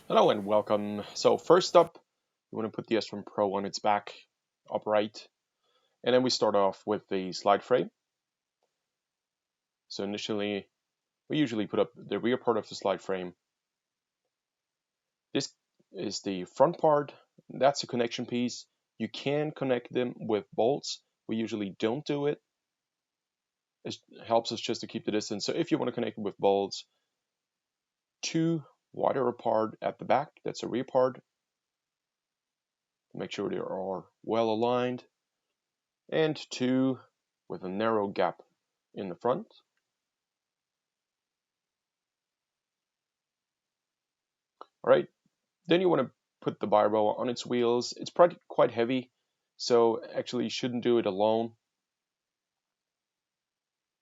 Hello and welcome. So first up, you want to put the S1pro on its back, upright, and then we start off with the slide frame. So initially, we usually put up the rear part of the slide frame. This is the front part. That's a connection piece. You can connect them with bolts. We usually don't do it. It helps us just to keep the distance. So if you want to connect it with bolts, two wider apart at the back, that's a rear part. Make sure they are well aligned. And two with a narrow gap in the front. All right, then you want to put the Biorower on its wheels. It's probably quite heavy, so actually you shouldn't do it alone.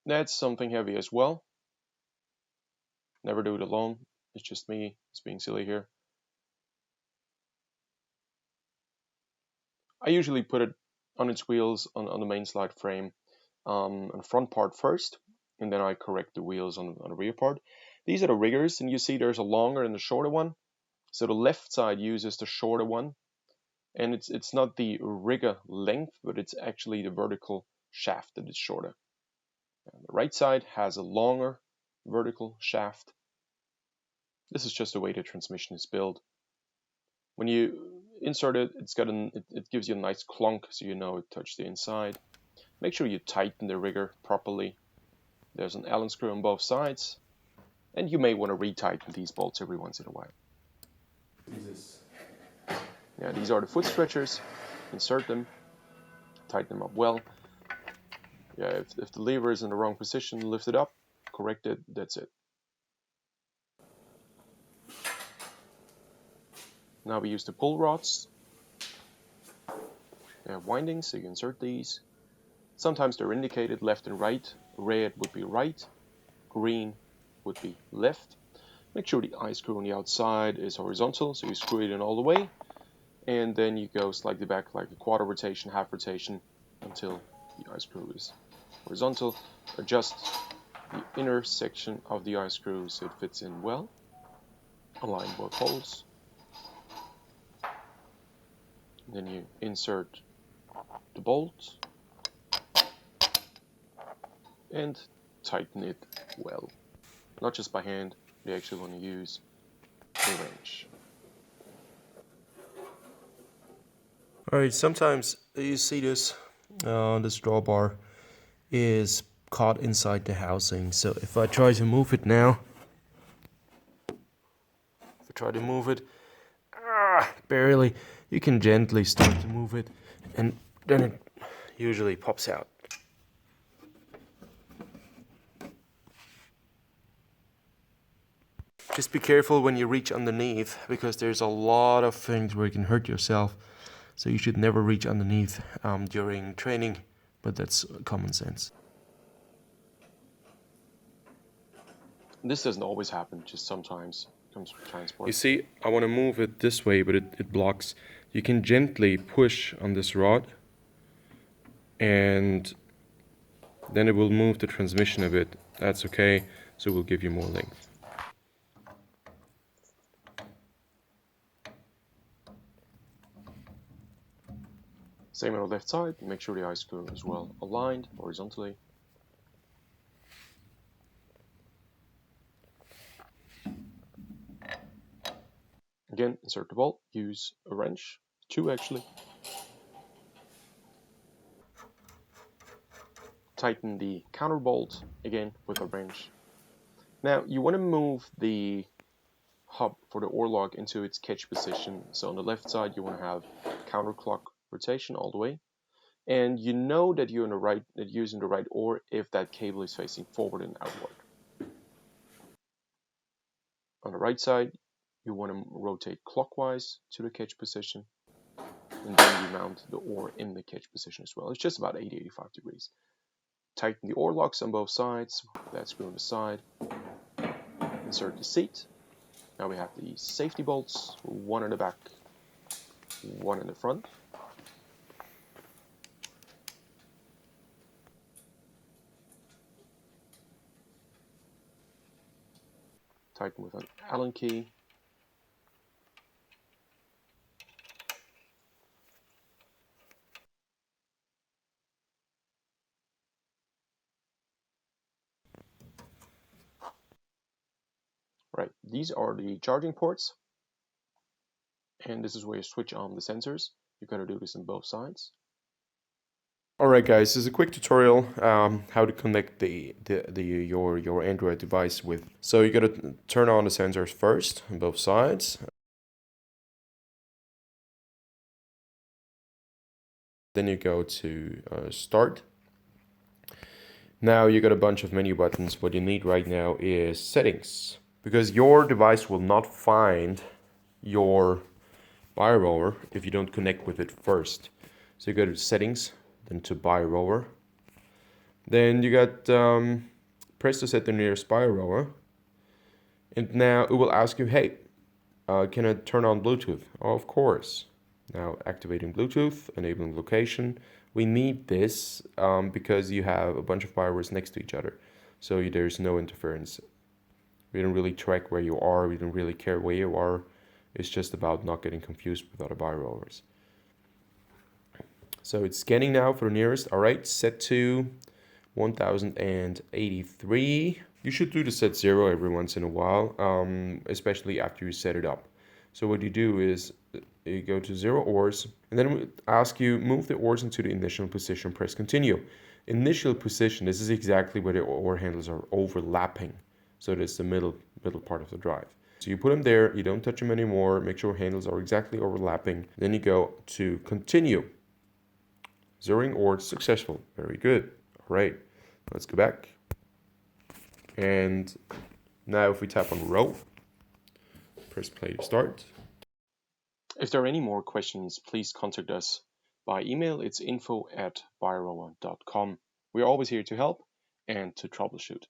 That's something heavy as well. Never do it alone. It's just me. It's being silly here. I usually put it on its wheels on the main slide frame on the front part first, and then I correct the wheels on the rear part. These are the riggers, and you see there's a longer and a shorter one. So the left side uses the shorter one, and it's not the rigger length, but it's actually the vertical shaft that is shorter. And the right side has a longer vertical shaft. This is just the way the transmission is built. When you insert it, it gives you a nice clunk, so you know it touched the inside. Make sure you tighten the rigger properly. There's an Allen screw on both sides, and you may want to retighten these bolts every once in a while. Yeah, these are the foot stretchers. Insert them, tighten them up well. Yeah, if the lever is in the wrong position, lift it up, correct it, that's it. Now we use the pull rods. They have windings, so you insert these. Sometimes they're indicated left and right. Red would be right, green would be left. Make sure the eye screw on the outside is horizontal, so you screw it in all the way. And then you go slightly back like a quarter rotation, half rotation, until the eye screw is horizontal. Adjust the inner section of the eye screw so it fits in well. Align both holes. Then you insert the bolt and tighten it well. Not just by hand, you actually want to use a wrench. Alright, sometimes you see this drawbar is caught inside the housing. So if I try to move it now, barely, you can gently start to move it, and then it usually pops out. Just be careful when you reach underneath, because there's a lot of things where you can hurt yourself. So you should never reach underneath during training, but that's common sense. This doesn't always happen, just sometimes it comes with transport. You see, I want to move it this way, but it blocks. You can gently push on this rod, and then it will move the transmission a bit. That's okay, so it will give you more length. Same on the left side, make sure the eye screw is well aligned horizontally. Again, insert the bolt, use a wrench, two actually. Tighten the counter bolt, again with a wrench. Now you want to move the hub for the oar lock into its catch position. So on the left side you want to have counterclock rotation all the way. And you know that you're using the right oar if that cable is facing forward and outward. On the right side, you want to rotate clockwise to the catch position, and then you mount the oar in the catch position as well. It's just about 80-85 degrees. Tighten the oar locks on both sides, that screw on the side. Insert the seat. Now we have the safety bolts, one in the back, one in the front. Tighten with an Allen key. Right, these are the charging ports, and this is where you switch on the sensors. You gotta do this on both sides. Alright guys, this is a quick tutorial how to connect your Android device with. So you gotta turn on the sensors first on both sides. Then you go to start. Now you got a bunch of menu buttons. What you need right now is settings, because your device will not find your Biorower if you don't connect with it first. So you go to settings, then to Biorower. Then you got press to set the nearest Biorower. And now it will ask you, hey, can I turn on Bluetooth? Oh, of course. Now activating Bluetooth, enabling location. We need this because you have a bunch of Biorowers next to each other. So there's no interference. We don't really track where you are. We don't really care where you are. It's just about not getting confused with other Biorowers. So it's scanning now for the nearest. All right, set to 1083. You should do the set 0 every once in a while, especially after you set it up. So what you do is you go to 0 ores, and then we ask you move the ores into the initial position, press continue. Initial position, this is exactly where the ore handles are overlapping. So that's the middle part of the drive. So you put them there, you don't touch them anymore, make sure handles are exactly overlapping. Then you go to continue. Zeroing ores successful, very good. All right, let's go back. And now if we tap on row, press play to start. If there are any more questions, please contact us by email. It's info@biorower.com. We're always here to help and to troubleshoot.